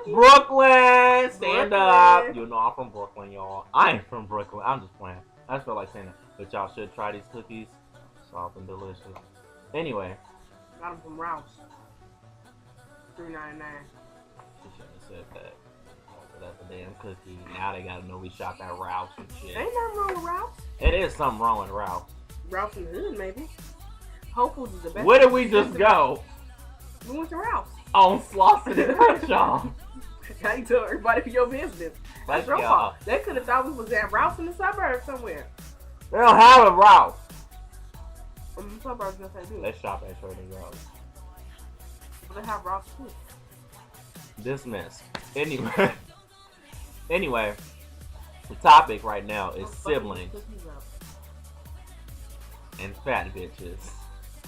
Brooklyn, stand up. You know I'm from Brooklyn, y'all. I ain't from Brooklyn. I'm just playing. I just feel like saying that. But y'all should try these cookies. Soft and delicious. Anyway. Got them from Ralph's. $3.99. You shouldn't have said that. That's a damn cookie. Now they gotta know we shop at Ralph's and shit. Ain't nothing wrong with Ralph's. It is something wrong with Ralph's. Ralph's in the hood, maybe. Whole Foods is the best. Where did we just go? We went to Ralph's. On Slauson and Crenshaw. Now you tell everybody your business. That's your fault. They could have thought we was at Ralph's in the suburbs somewhere. They don't have a Ralph's. In the suburbs, yes they do. They shop at Trader Joe's. But they have Ralph's too. Dismissed. Anyway, the topic right now is siblings and fat bitches.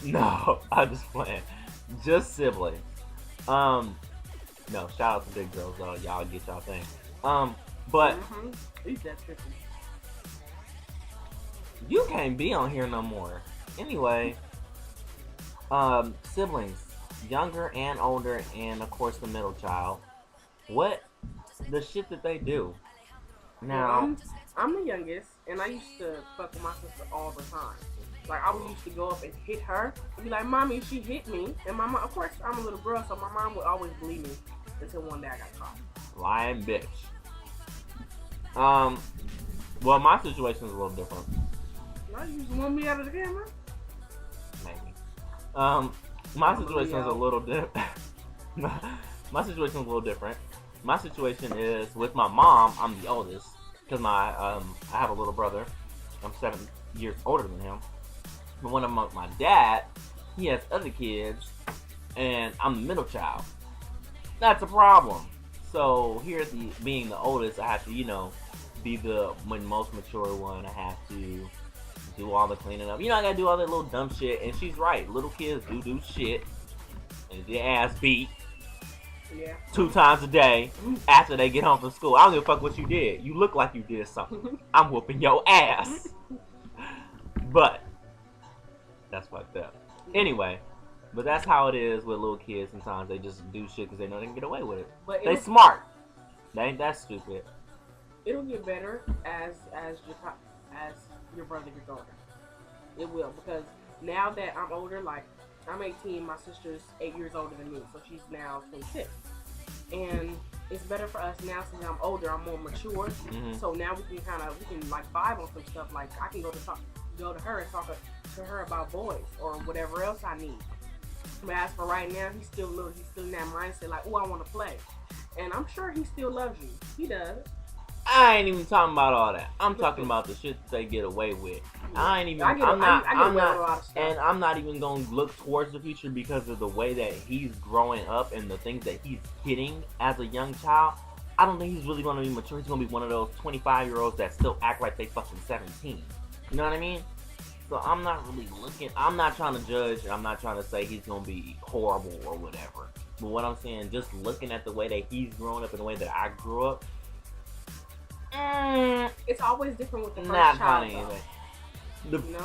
No, I'm just playing. Just siblings. No, shout out to big girls though. Y'all get y'all thing. But Eat that chicken. You can't be on here no more. Anyway, siblings, younger and older, and of course the middle child. What the shit that they do? Now, I'm the youngest, and I used to fuck with my sister all the time. Like, I would used to go up and hit her and be like, "Mommy, she hit me." And my mom, of course, I'm a little girl, so my mom would always believe me until one day I got caught. Lying bitch. Well, my situation is a little different. Well, you just want me out of the camera? Maybe. My situation is a little different. My situation is a little different. My situation is with my mom. I'm the oldest because I have a little brother. I'm 7 years older than him. But when I'm with my dad, he has other kids, and I'm the middle child. That's a problem. So here's being the oldest, I have to, be the most mature one. I have to do all the cleaning up. I gotta do all that little dumb shit. And she's right. Little kids do shit and their ass beat. Yeah. 2 times a day after they get home from school. I don't give a fuck what you did. You look like you did something. I'm whooping your ass. But that's fucked up. Anyway, but that's how it is with little kids. Sometimes they just do shit because they know they can get away with it. But they smart. They ain't that stupid. It'll get better as your brother gets older. It will, because now that I'm older, like I'm 18, my sister's 8 years older than me, so she's now 26. And it's better for us now since I'm older, I'm more mature. Mm-hmm. So now we can like vibe on some stuff. Like I can go to her and talk to her about boys or whatever else I need. But as for right now, he's still little. He's still in that mindset like, oh, I want to play. And I'm sure he still loves you. He does. I ain't even talking about all that. I'm talking about the shit that they get away with. I ain't even. I'm not even gonna look towards the future because of the way that he's growing up and the things that he's getting as a young child. I don't think he's really gonna be mature. He's gonna be one of those 25-year-olds that still act like they fucking 17. You know what I mean? So I'm not really looking. I'm not trying to judge. I'm not trying to say he's gonna be horrible or whatever. But what I'm saying, just looking at the way that he's growing up and the way that I grew up. It's always different with the first child.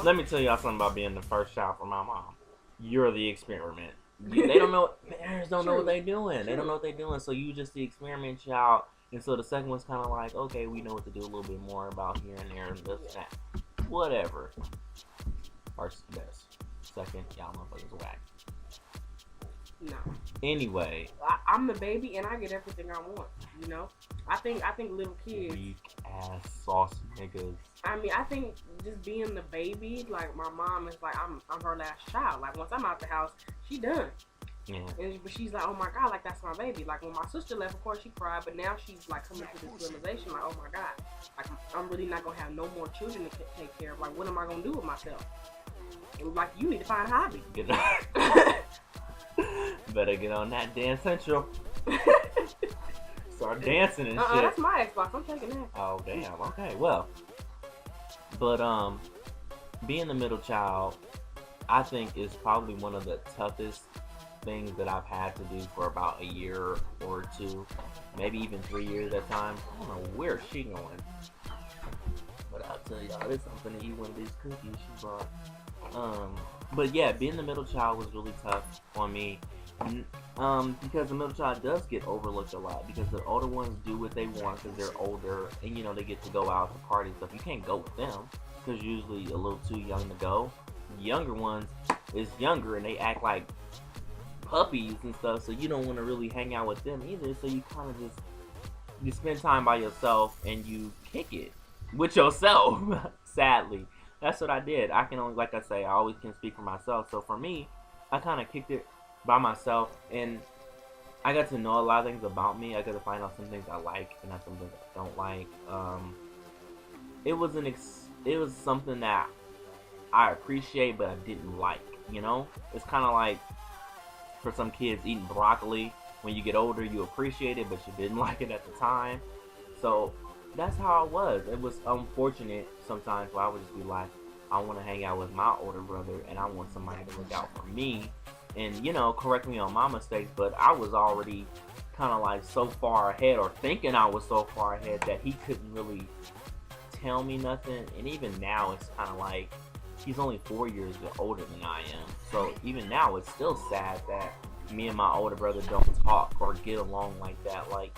Let me tell y'all something about being the first child for my mom. You're the experiment. They don't know. Parents don't know what they're doing. True. They don't know what they're doing. So you just the experiment child. And so the second one's kind of like, okay, we know what to do a little bit more about here and there and this and that. Whatever. First is best. Second, y'all motherfuckers whack. No. Anyway, I'm the baby and I get everything I want. I think little kids. Weak ass sauce niggas. I mean, I think just being the baby, like my mom is like I'm her last child. Like once I'm out the house, she done. Yeah. But she's like, oh my god, like that's my baby. Like when my sister left, of course she cried, but now she's like coming to this realization, like, oh my god, like I'm really not gonna have no more children to take care of. Like what am I gonna do with myself? And like you need to find a hobby. Better get on that Dance Central. Start dancing and shit. That's my Xbox. I'm taking that. Oh damn. Okay. Well, but being the middle child, I think is probably one of the toughest things that I've had to do for about a year or two, maybe even 3 years at a time. I don't know where she going, but I'll tell y'all, there's something to eat one of these cookies she brought. But yeah, being the middle child was really tough on me. Because the middle child does get overlooked a lot because the older ones do what they want because they're older and they get to go out to parties and stuff. You can't go with them because usually a little too young to go. Younger ones is younger and they act like puppies and stuff, so you don't want to really hang out with them either. So you kind of just you spend time by yourself and you kick it with yourself. Sadly, that's what I did. I can only, like I say, I always can speak for myself. So for me, I kind of kicked it by myself, and I got to know a lot of things about me. I got to find out some things I like and some things I don't like. It was it was something that I appreciate, but I didn't like. It's kind of like for some kids eating broccoli. When you get older, you appreciate it, but you didn't like it at the time. So that's how it was. It was unfortunate sometimes where I would just be like, I want to hang out with my older brother, and I want somebody to look out for me, and correct me on my mistakes. But I was already kind of like so far ahead, or thinking I was so far ahead that he couldn't really tell me nothing. And even now, it's kind of like he's only 4 years older than I am. So even now, it's still sad that me and my older brother don't talk or get along like that. Like,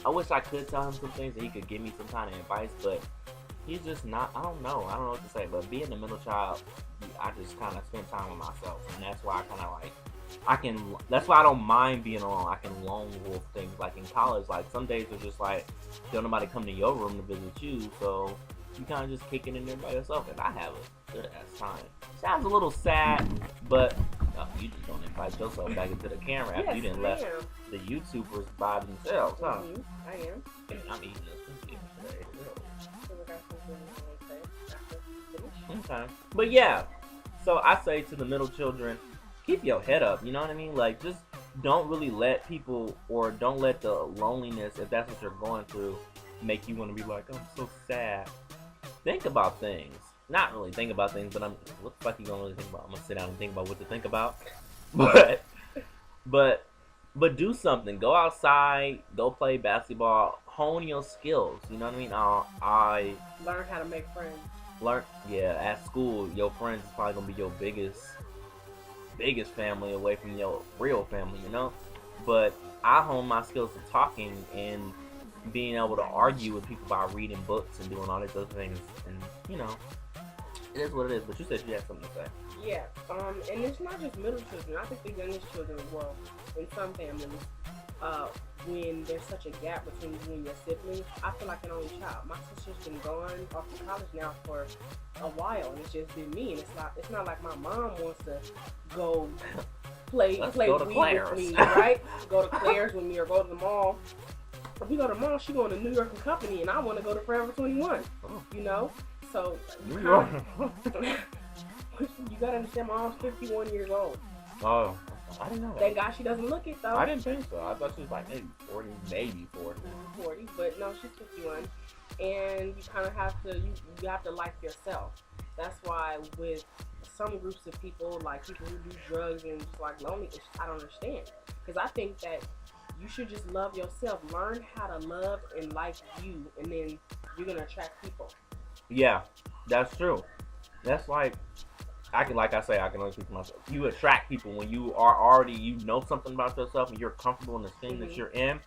I wish I could tell him some things and he could give me some kind of advice, but he's just not. I don't know what to say. But being the middle child, I just kind of spend time with myself, and that's why I kind of like that's why I don't mind being alone. I can lone wolf things. Like in college, like some days are just like don't nobody come to your room to visit you, so you kind of just kicking in there by yourself, and I have a good ass time. Sounds a little sad, but you just don't invite yourself back into the camera after you didn't let the YouTubers by themselves, huh? I am. And I'm eating this cookie today. Okay. But yeah, so I say to the middle children, keep your head up, you know what I mean? Like, just don't really let people, or don't let the loneliness, if that's what you're going through, make you want to be like, I'm so sad. Think about things. Not really think about things, but what the fuck you gonna really think about? I'm gonna sit down and think about what to think about. But do something. Go outside, go play basketball, hone your skills, you know what I mean? I learn how to make friends. At school, your friends is probably gonna be your biggest family away from your real family, But I hone my skills to talking and being able to argue with people by reading books and doing all these other things, and it is what it is. But you said you had something to say. Yeah, and it's not just middle children. I think the youngest children, well, in some families, when there's such a gap between you and your siblings, I feel like an only child. My sister's been gone off to college now for a while, and it's just been me. And it's not like my mom wants to go play Wii with me, right? Go to Claire's with me, or go to the mall. If we go to the mall, she going to New York and Company, and I want to go to Forever 21. So New York. You gotta understand, my mom's 51 years old. Oh, I didn't know that. Thank God she doesn't look it, though. I didn't think so. I thought she was like maybe 40, 40, but no, she's 51. And you kind of have to, you have to like yourself. That's why with some groups of people, like people who do drugs and just like lonely, I don't understand. Because I think that you should just love yourself. Learn how to love and like you, and then you're going to attract people. Yeah, that's true. That's like, I can only speak for myself. You attract people when you are already, you know something about yourself and you're comfortable in the thing that you're in.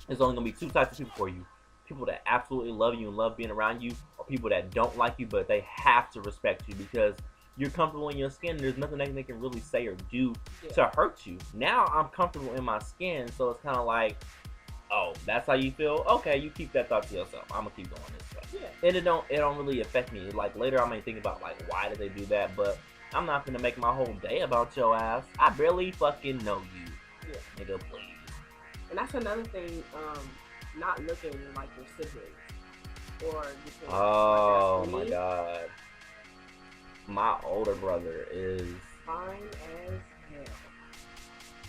There's only going to be two types of people for you. People that absolutely love you and love being around you, or people that don't like you, but they have to respect you because you're comfortable in your skin. There's nothing they can really say or do to hurt you. Now I'm comfortable in my skin, so it's kind of like, oh, that's how you feel? Okay, you keep that thought to yourself. I'm gonna keep going this way. Yeah. And it don't really affect me. Like later I may think about like why did they do that, but I'm not gonna make my whole day about your ass. I barely fucking know you. Yeah. Nigga, please. And that's another thing, not looking like your siblings. Or oh my god. My older brother is fine as hell.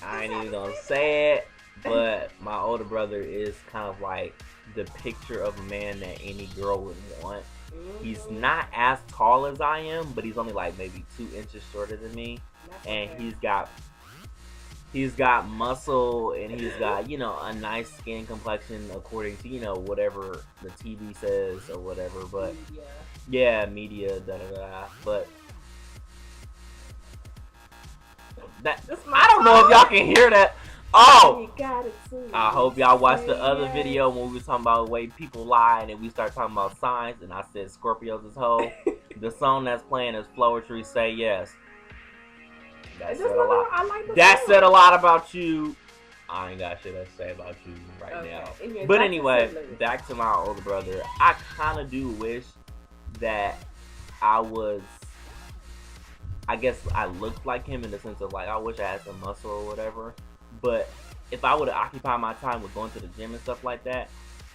I ain't even gonna say it, but my older brother is kind of like the picture of a man that any girl would want. Mm-hmm. He's not as tall as I am, but he's only like maybe 2 inches shorter than me. And he's got muscle, and he's got, a nice skin complexion according to, whatever the TV says or whatever. But media, but That I don't know if y'all can hear that. Oh, I hope y'all watched the other video when we were talking about the way people lie and we start talking about signs and I said Scorpios is hoe. The song that's playing is Floetry Say Yes. That said a lot. That said a lot about you. I ain't got shit to say about you right now. But anyway, back to my older brother. I kind of do wish that I guess I looked like him in the sense of like I wish I had some muscle or whatever. But if I would have occupied my time with going to the gym and stuff like that,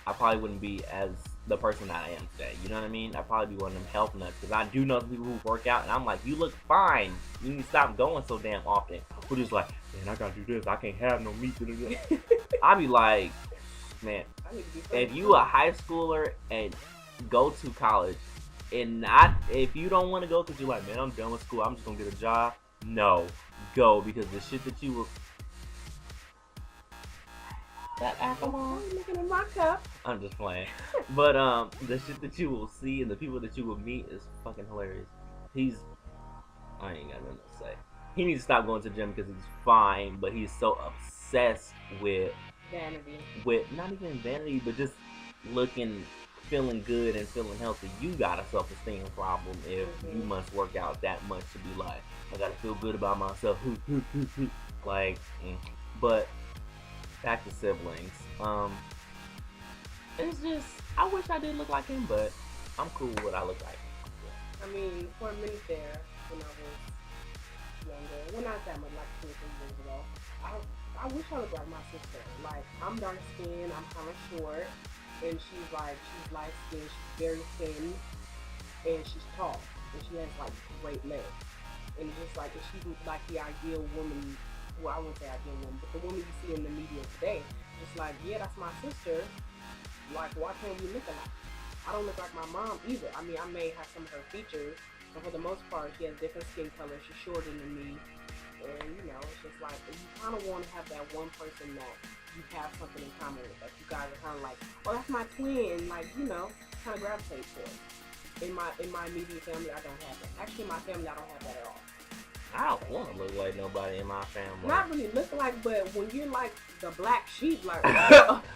I probably wouldn't be as the person that I am today. You know what I mean? I'd probably be one of them health nuts because I do know people who work out and I'm like, you look fine. You need to stop going so damn often. We're just like, man, I gotta do this. I can't have no meat. I'd be like, man, if you a high schooler and go to college and if you don't want to go because you're like, man, I'm done with school. I'm just gonna get a job. No, go because the shit that you will. That alcohol? Looking in my cup. I'm just playing. But the shit that you will see and the people that you will meet is fucking hilarious. I ain't got nothing to say. He needs to stop going to the gym because he's fine, but he's so obsessed with vanity. With not even vanity, but just feeling good and feeling healthy. You got a self-esteem problem if you must work out that much to be like, I gotta feel good about myself. Like, but back to siblings. It's just I wish I did look like him, but I'm cool with what I look like. I mean, for a minute there, when I was younger, well not that much, like 2 or 3 years ago, I wish I looked like my sister. Like, I'm dark skinned, I'm kind of short, and she's light skinned, she's very thin, and she's tall, and she has like great legs. And it's just like, she's like the ideal woman. Well, I wouldn't say ideal woman, but the woman you see in the media today. Just like, yeah, that's my sister. Like, why can't we look alike? I don't look like my mom either. I mean, I may have some of her features, but for the most part, she has different skin color. She's shorter than me. And, you know, it's just like, you kind of want to have that one person that you have something in common with. Like, you guys are kind of like, oh, that's my twin. Like, you know, kind of gravitate towards. In my immediate family, I don't have that. Actually, in my family, I don't have that at all. I don't want to look like nobody in my family. Not really look like, but when you're like the black sheep, like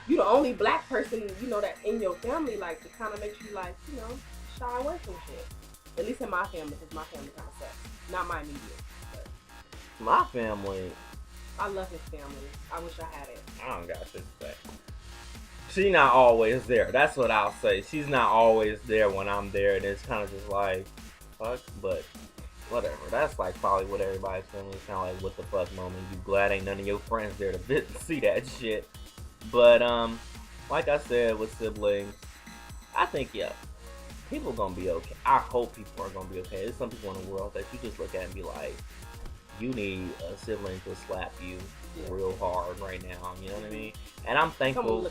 you're the only black person, you know, that in your family, like it kind of makes you like, you know, shy away from shit. At least in my family, because my family kind of sucks. Not my immediate. But my family. I love his family. I wish I had it. I don't got shit to say. She's not always there. That's what I'll say. She's not always there when I'm there, and it's kind of just like, fuck, but. Whatever. That's like probably what everybody's feeling. It's kind of like what the fuck moment. You glad ain't none of your friends there to see that shit. But like I said with siblings, I think people gonna be okay. I hope people are gonna be okay. There's some people in the world that you just look at and be like, you need a sibling to slap you real hard right now. You know what I mean? And I'm thankful.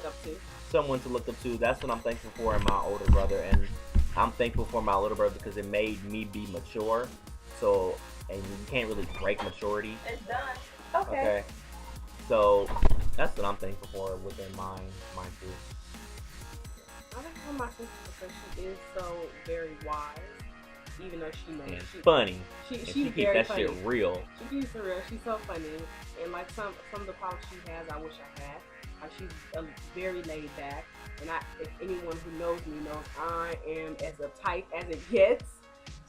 Someone to look up to. That's what I'm thankful for in my older brother, and I'm thankful for my little brother because it made me be mature. So, and you can't really break maturity. It's done. Okay. So, that's what I'm thankful for within mine too. I think for my sister because she is so very wise, even though she knows she's funny. She's keep very that funny. shit real. She keeps it real. She's so funny, and like some of the qualities she has, I wish I had. Like she's very laid back, and if anyone who knows me knows I am as uptight as it gets.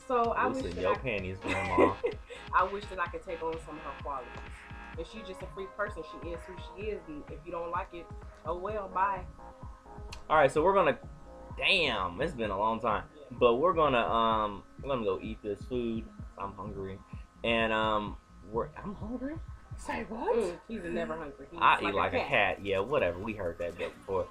So I wish that your panties, grandma. I wish that I could take on some of her qualities. And she's just a free person. She is who she is. And if you don't like it, oh well, bye. All right, so we're gonna. Damn, it's been a long time, but we're gonna go eat this food. I'm hungry, and I'm hungry. Say what? He's never hungry. I eat like a cat. Yeah, whatever. We heard that joke before.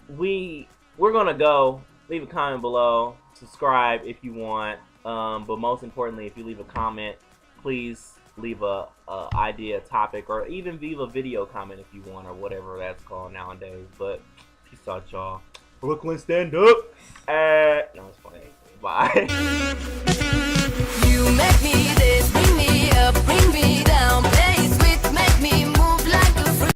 We're gonna go. Leave a comment below. Subscribe if you want. But most importantly, if you leave a comment, please leave a idea, topic, or even leave a video comment if you want, or whatever that's called nowadays. But peace out, y'all. Brooklyn, stand up. No, it's funny. Bye. You make me this, bring me up, bring me down.